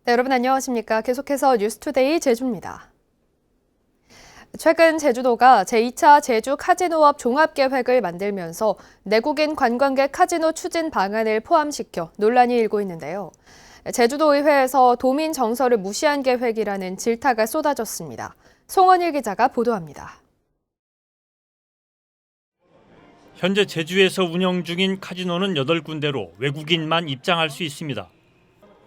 네, 여러분 안녕하십니까? 계속해서 뉴스투데이 제주입니다. 최근 제주도가 제2차 제주 카지노업 종합계획을 만들면서 내국인 관광객 카지노 추진 방안을 포함시켜 논란이 일고 있는데요. 제주도의회에서 도민 정서를 무시한 계획이라는 질타가 쏟아졌습니다. 송원일 기자가 보도합니다. 현재 제주에서 운영 중인 카지노는 8군데로 외국인만 입장할 수 있습니다.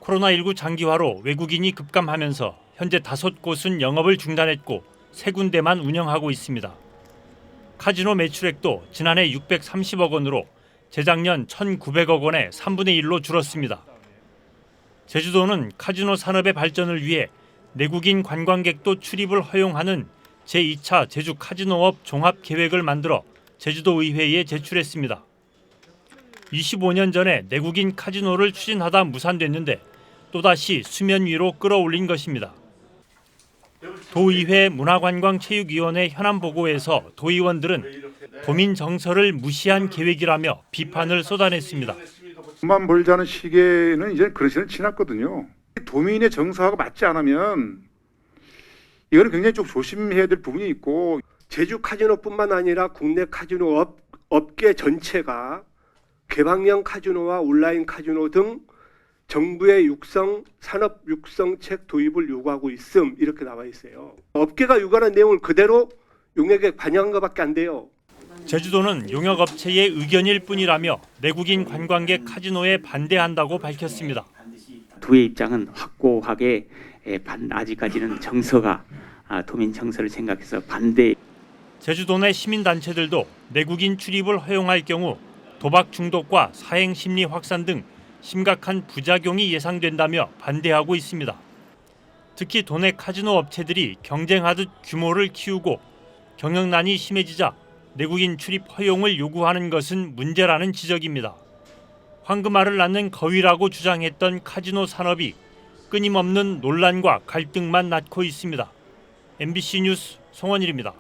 코로나19 장기화로 외국인이 급감하면서 현재 5곳은 영업을 중단했고 3군데만 운영하고 있습니다. 카지노 매출액도 지난해 630억 원으로 재작년 1,900억 원의 3분의 1로 줄었습니다. 제주도는 카지노 산업의 발전을 위해 내국인 관광객도 출입을 허용하는 제2차 제주 카지노업 종합계획을 만들어 제주도 의회에 제출했습니다. 25년 전에 내국인 카지노를 추진하다 무산됐는데 또다시 수면 위로 끌어올린 것입니다. 도의회 문화관광체육위원회 현안 보고에서 도의원들은 도민 정서를 무시한 계획이라며 비판을 쏟아냈습니다. 돈만 벌자는 시계는 이제 그런 시대는 지났거든요. 도민의 정서하고 맞지 않으면 이거는 굉장히 좀 조심해야 될 부분이 있고, 제주 카지노뿐만 아니라 국내 카지노 업계 전체가 개방형 카지노와 온라인 카지노 등 정부의 산업 육성책 도입을 요구하고 있음, 이렇게 나와 있어요. 업계가 요구하는 내용을 그대로 용역에 반영한 것밖에 안 돼요. 제주도는 용역업체의 의견일 뿐이라며 내국인 관광객 카지노에 반대한다고 밝혔습니다. 도의 입장은 확고하게 아직까지는 정서가 도민 정서를 생각해서 반대. 제주도 내 시민단체들도 내국인 출입을 허용할 경우 도박 중독과 사행 심리 확산 등 심각한 부작용이 예상된다며 반대하고 있습니다. 특히 도내 카지노 업체들이 경쟁하듯 규모를 키우고 경영난이 심해지자 내국인 출입 허용을 요구하는 것은 문제라는 지적입니다. 황금알을 낳는 거위라고 주장했던 카지노 산업이 끊임없는 논란과 갈등만 낳고 있습니다. MBC 뉴스 송원일입니다.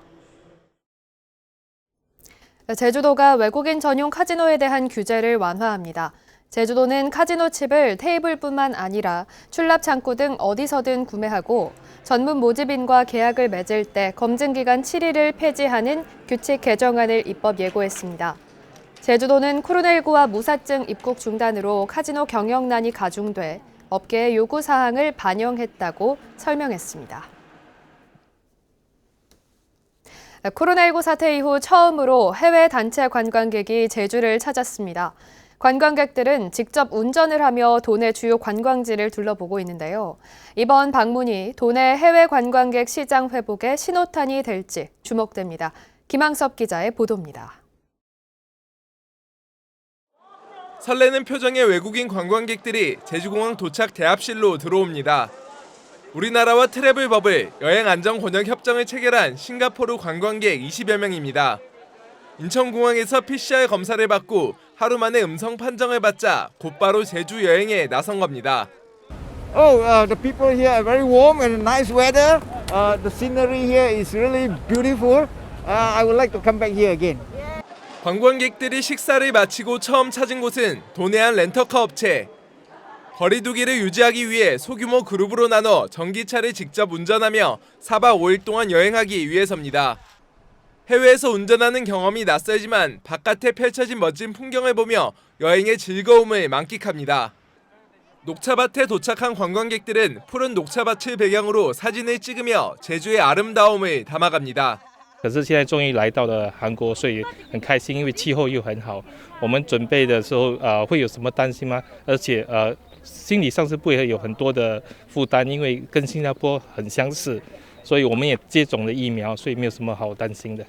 제주도가 외국인 전용 카지노에 대한 규제를 완화합니다. 제주도는 카지노 칩을 테이블뿐만 아니라 출납 창구 등 어디서든 구매하고 전문 모집인과 계약을 맺을 때 검증기간 7일을 폐지하는 규칙 개정안을 입법 예고했습니다. 제주도는 코로나19와 무사증 입국 중단으로 카지노 경영난이 가중돼 업계의 요구사항을 반영했다고 설명했습니다. 코로나19 사태 이후 처음으로 해외 단체 관광객이 제주를 찾았습니다. 관광객들은 직접 운전을 하며 도내 주요 관광지를 둘러보고 있는데요. 이번 방문이 도내 해외 관광객 시장 회복의 신호탄이 될지 주목됩니다. 김항섭 기자의 보도입니다. 설레는 표정의 외국인 관광객들이 제주공항 도착 대합실로 들어옵니다. 우리나라와 트래블 버블, 여행 안전 권역 협정을 체결한 싱가포르 관광객 20여 명입니다. 인천공항에서 PCR 검사를 받고 하루 만에 음성 판정을 받자 곧바로 제주 여행에 나선 겁니다. The people here are very warm and nice weather. The scenery here is really beautiful. I would like to come back here again. 관광객들이 식사를 마치고 처음 찾은 곳은 도내한 렌터카 업체. 거리두기를 유지하기 위해 소규모 그룹으로 나눠 전기차를 직접 운전하며 4박 5일 동안 여행하기 위해서입니다. 해외에서 운전하는 경험이 낯설지만 바깥에 펼쳐진 멋진 풍경을 보며 여행의 즐거움을 만끽합니다. 녹차밭에 도착한 관광객들은 푸른 녹차밭을 배경으로 사진을 찍으며 제주의 아름다움을 담아갑니다. 可是现在终于来到了韩国，所以很开心，因为气候又很好。我们准备的时候，会有什么担心吗？而且心理上是不会有很多的负担，因为跟新加坡很相似，所以我们也接种了疫苗，所以没有什么好担心的。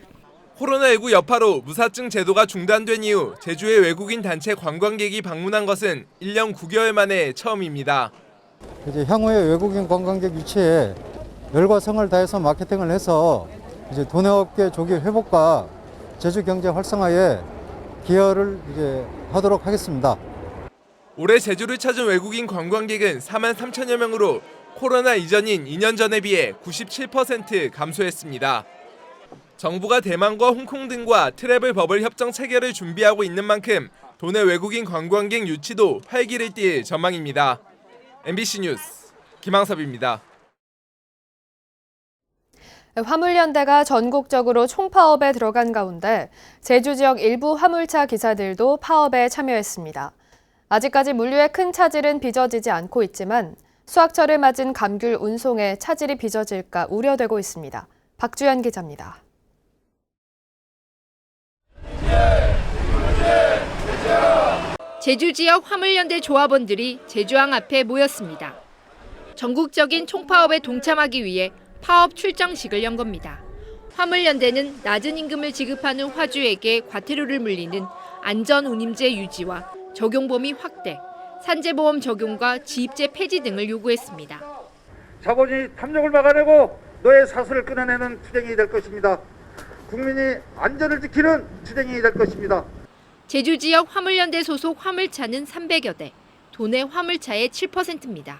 코로나19 여파로 무사증 제도가 중단된 이후 제주의 외국인 단체 관광객이 방문한 것은 1년 9개월 만에 처음입니다. 이제 향후에 외국인 관광객 유치에 열과 성을 다해서 마케팅을 해서 이제 도내업계 조기 회복과 제주 경제 활성화에 기여를 이제 하도록 하겠습니다. 올해 제주를 찾은 외국인 관광객은 4만 3천여 명으로 코로나 이전인 2년 전에 비해 97% 감소했습니다. 정부가 대만과 홍콩 등과 트래블 버블 협정 체결을 준비하고 있는 만큼 도내 외국인 관광객 유치도 활기를 띨 전망입니다. MBC 뉴스 김항섭입니다. 화물연대가 전국적으로 총파업에 들어간 가운데 제주 지역 일부 화물차 기사들도 파업에 참여했습니다. 아직까지 물류에 큰 차질은 빚어지지 않고 있지만 수학철을 맞은 감귤 운송에 차질이 빚어질까 우려되고 있습니다. 박주연 기자입니다. 제주 지역 화물연대 조합원들이 제주항 앞에 모였습니다. 전국적인 총파업에 동참하기 위해 파업 출정식을 연 겁니다. 화물연대는 낮은 임금을 지급하는 화주에게 과태료를 물리는 안전운임제 유지와 적용 범위 확대, 산재보험 적용과 지입제 폐지 등을 요구했습니다. 자본이 탐욕을 막아내고 노예 사슬을 끊어내는 투쟁이 될 것입니다. 국민이 안전을 지키는 투쟁이 될 것입니다. 제주 지역 화물연대 소속 화물차는 300여 대, 도내 화물차의 7%입니다.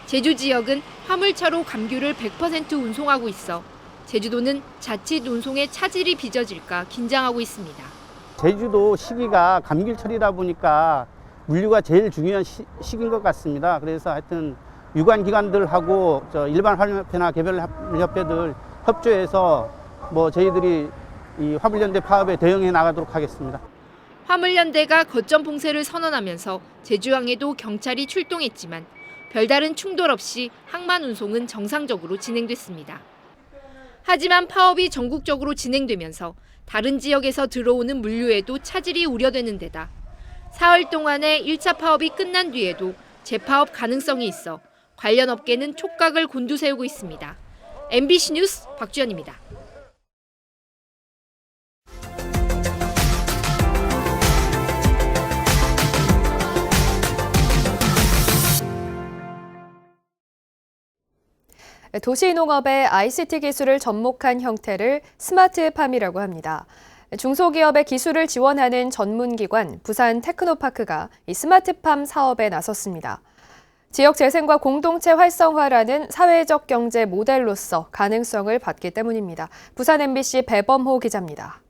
제주 지역은 화물차로 감귤을 100% 운송하고 있어 제주도는 자칫 운송에 차질이 빚어질까 긴장하고 있습니다. 제주도 시기가 감귤철이다 보니까 물류가 제일 중요한 시기인 것 같습니다. 그래서 하여튼 유관 기관들하고 일반 화물협회나 개별 협회들 협조해서 저희들이 이 화물연대 파업에 대응해 나가도록 하겠습니다. 화물연대가 거점 봉쇄를 선언하면서 제주항에도 경찰이 출동했지만 별다른 충돌 없이 항만 운송은 정상적으로 진행됐습니다. 하지만 파업이 전국적으로 진행되면서 다른 지역에서 들어오는 물류에도 차질이 우려되는 데다 사흘 동안의 1차 파업이 끝난 뒤에도 재파업 가능성이 있어 관련 업계는 촉각을 곤두세우고 있습니다. MBC 뉴스 박주연입니다. 도시농업의 ICT 기술을 접목한 형태를 스마트팜이라고 합니다. 중소기업의 기술을 지원하는 전문기관 부산 테크노파크가 이 스마트팜 사업에 나섰습니다. 지역 재생과 공동체 활성화라는 사회적 경제 모델로서 가능성을 받기 때문입니다. 부산 MBC 배범호 기자입니다.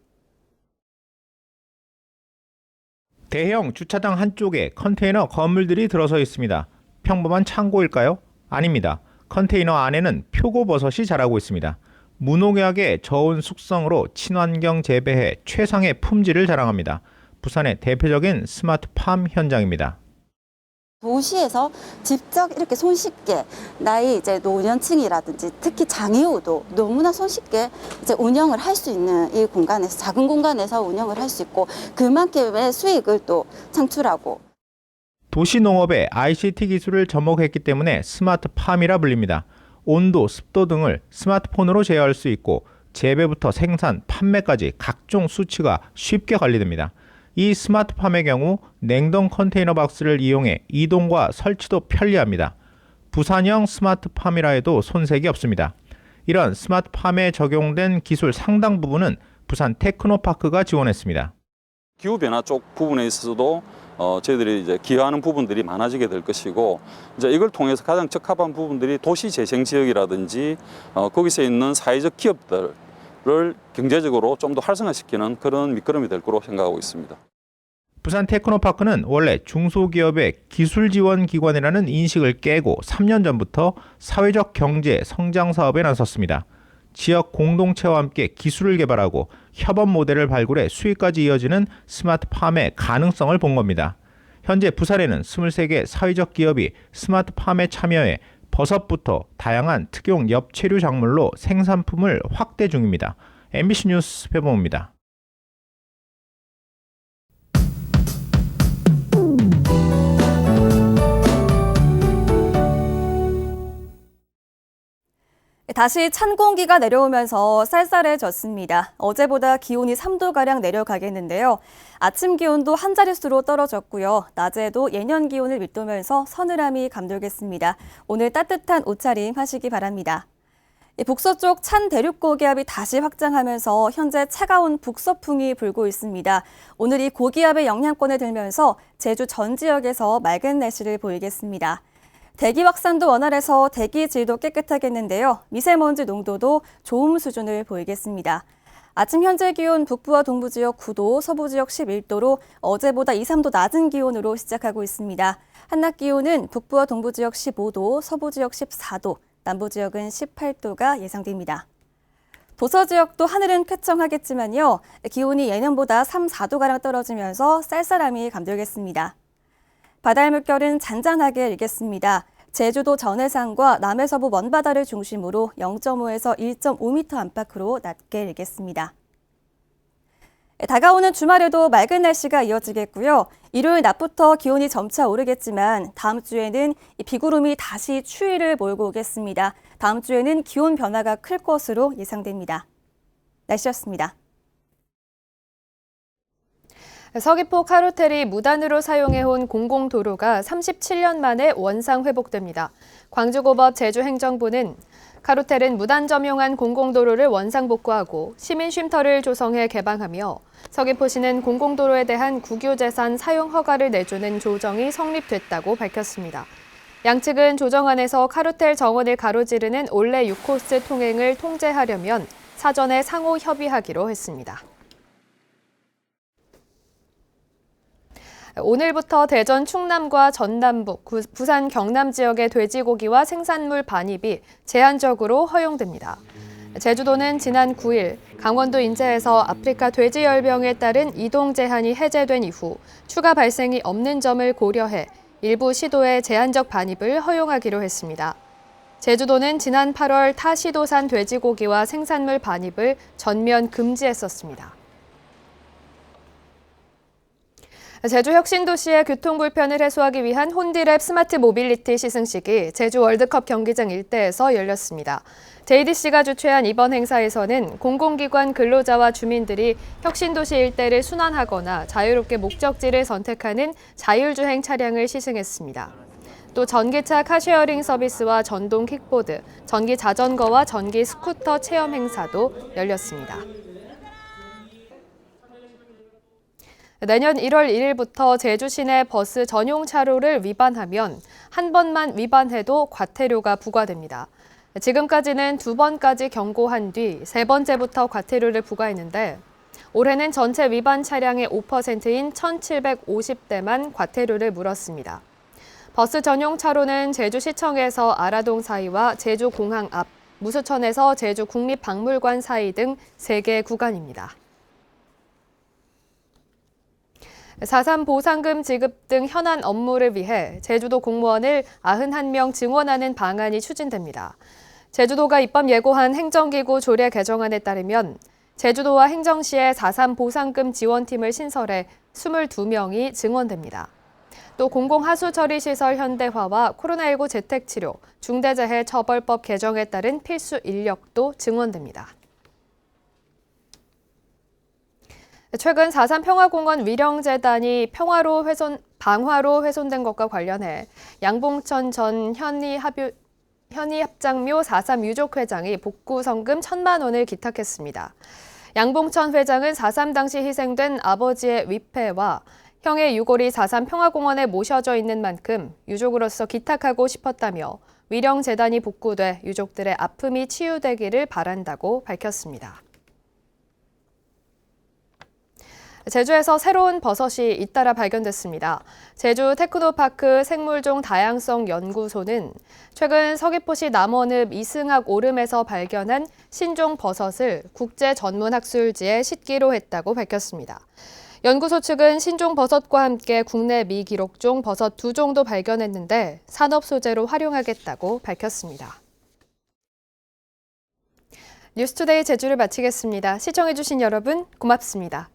대형 주차장 한쪽에 컨테이너 건물들이 들어서 있습니다. 평범한 창고일까요? 아닙니다. 컨테이너 안에는 표고버섯이 자라고 있습니다. 무농약의 저온 숙성으로 친환경 재배해 최상의 품질을 자랑합니다. 부산의 대표적인 스마트팜 현장입니다. 도시에서 직접 이렇게 손쉽게 나이 노년층이라든지 특히 장애우도 너무나 손쉽게 운영을 할 수 있는 이 공간에서 작은 공간에서 운영을 할 수 있고 그만큼의 수익을 또 창출하고. 도시농업에 ICT 기술을 접목했기 때문에 스마트팜이라 불립니다. 온도, 습도 등을 스마트폰으로 제어할 수 있고 재배부터 생산, 판매까지 각종 수치가 쉽게 관리됩니다. 이 스마트팜의 경우 냉동 컨테이너 박스를 이용해 이동과 설치도 편리합니다. 부산형 스마트팜이라 해도 손색이 없습니다. 이런 스마트팜에 적용된 기술 상당 부분은 부산 테크노파크가 지원했습니다. 기후변화 쪽 부분에 있어서도 저희들이 이제 기여하는 부분들이 많아지게 될 것이고 이제 이걸 통해서 가장 적합한 부분들이 도시 재생 지역이라든지 거기서 있는 사회적 기업들을 경제적으로 좀 더 활성화시키는 그런 밑거름이 될 거로 생각하고 있습니다. 부산 테크노파크는 원래 중소기업의 기술 지원 기관이라는 인식을 깨고 3년 전부터 사회적 경제 성장 사업에 나섰습니다. 지역 공동체와 함께 기술을 개발하고 협업 모델을 발굴해 수익까지 이어지는 스마트팜의 가능성을 본 겁니다. 현재 부산에는 23개 사회적 기업이 스마트팜에 참여해 버섯부터 다양한 특용 엽채류 작물로 생산품을 확대 중입니다. MBC 뉴스 배범호입니다. 다시 찬 공기가 내려오면서 쌀쌀해졌습니다. 어제보다 기온이 3도가량 내려가겠는데요. 아침 기온도 한 자릿수로 떨어졌고요. 낮에도 예년 기온을 밑도면서 서늘함이 감돌겠습니다. 오늘 따뜻한 옷차림 하시기 바랍니다. 북서쪽 찬 대륙 고기압이 다시 확장하면서 현재 차가운 북서풍이 불고 있습니다. 오늘 이 고기압의 영향권에 들면서 제주 전 지역에서 맑은 날씨를 보이겠습니다. 대기 확산도 원활해서 대기 질도 깨끗하겠는데요. 미세먼지 농도도 좋음 수준을 보이겠습니다. 아침 현재 기온 북부와 동부 지역 9도, 서부 지역 11도로 어제보다 2, 3도 낮은 기온으로 시작하고 있습니다. 한낮 기온은 북부와 동부 지역 15도, 서부 지역 14도, 남부 지역은 18도가 예상됩니다. 도서 지역도 하늘은 쾌청하겠지만요. 기온이 예년보다 3, 4도가량 떨어지면서 쌀쌀함이 감돌겠습니다. 바다의 물결은 잔잔하게 일겠습니다. 제주도 전해상과 남해서부 먼바다를 중심으로 0.5에서 1.5m 안팎으로 낮게 일겠습니다. 다가오는 주말에도 맑은 날씨가 이어지겠고요. 일요일 낮부터 기온이 점차 오르겠지만 다음 주에는 비구름이 다시 추위를 몰고 오겠습니다. 다음 주에는 기온 변화가 클 것으로 예상됩니다. 날씨였습니다. 서귀포 카루텔이 무단으로 사용해온 공공도로가 37년 만에 원상 회복됩니다. 광주고법 제주행정부는 카루텔은 무단 점용한 공공도로를 원상 복구하고 시민 쉼터를 조성해 개방하며 서귀포시는 공공도로에 대한 국유재산 사용 허가를 내주는 조정이 성립됐다고 밝혔습니다. 양측은 조정안에서 카루텔 정원을 가로지르는 올레 6코스 통행을 통제하려면 사전에 상호 협의하기로 했습니다. 오늘부터 대전 충남과 전남북, 부산 경남 지역의 돼지고기와 생산물 반입이 제한적으로 허용됩니다. 제주도는 지난 9일 강원도 인제에서 아프리카 돼지열병에 따른 이동 제한이 해제된 이후 추가 발생이 없는 점을 고려해 일부 시도의 제한적 반입을 허용하기로 했습니다. 제주도는 지난 8월 타 시도산 돼지고기와 생산물 반입을 전면 금지했었습니다. 제주 혁신도시의 교통불편을 해소하기 위한 혼디랩 스마트 모빌리티 시승식이 제주 월드컵 경기장 일대에서 열렸습니다. JDC가 주최한 이번 행사에서는 공공기관 근로자와 주민들이 혁신도시 일대를 순환하거나 자유롭게 목적지를 선택하는 자율주행 차량을 시승했습니다. 또 전기차 카쉐어링 서비스와 전동 킥보드, 전기 자전거와 전기 스쿠터 체험 행사도 열렸습니다. 내년 1월 1일부터 제주 시내 버스 전용 차로를 위반하면 한 번만 위반해도 과태료가 부과됩니다. 지금까지는 2번까지 경고한 뒤 3번째부터 과태료를 부과했는데 올해는 전체 위반 차량의 5%인 1,750대만 과태료를 물었습니다. 버스 전용 차로는 제주시청에서 아라동 사이와 제주공항 앞, 무수천에서 제주국립박물관 사이 등 3개 구간입니다. 4.3 보상금 지급 등 현안 업무를 위해 제주도 공무원을 91명 증원하는 방안이 추진됩니다. 제주도가 입법 예고한 행정기구 조례 개정안에 따르면 제주도와 행정시의 4.3 보상금 지원팀을 신설해 22명이 증원됩니다. 또 공공하수처리시설 현대화와 코로나19 재택치료, 중대재해처벌법 개정에 따른 필수 인력도 증원됩니다. 최근 4.3 평화공원 위령재단이 방화로 훼손된 것과 관련해 양봉천 전 현희합장묘 4.3 유족회장이 복구성금 1,000만 원을 기탁했습니다. 양봉천 회장은 4.3 당시 희생된 아버지의 위패와 형의 유골이 4.3 평화공원에 모셔져 있는 만큼 유족으로서 기탁하고 싶었다며 위령재단이 복구돼 유족들의 아픔이 치유되기를 바란다고 밝혔습니다. 제주에서 새로운 버섯이 잇따라 발견됐습니다. 제주 테크노파크 생물종 다양성 연구소는 최근 서귀포시 남원읍 이승학 오름에서 발견한 신종 버섯을 국제 전문 학술지에 싣기로 했다고 밝혔습니다. 연구소 측은 신종 버섯과 함께 국내 미기록종 버섯 2종도 발견했는데 산업 소재로 활용하겠다고 밝혔습니다. 뉴스투데이 제주를 마치겠습니다. 시청해주신 여러분 고맙습니다.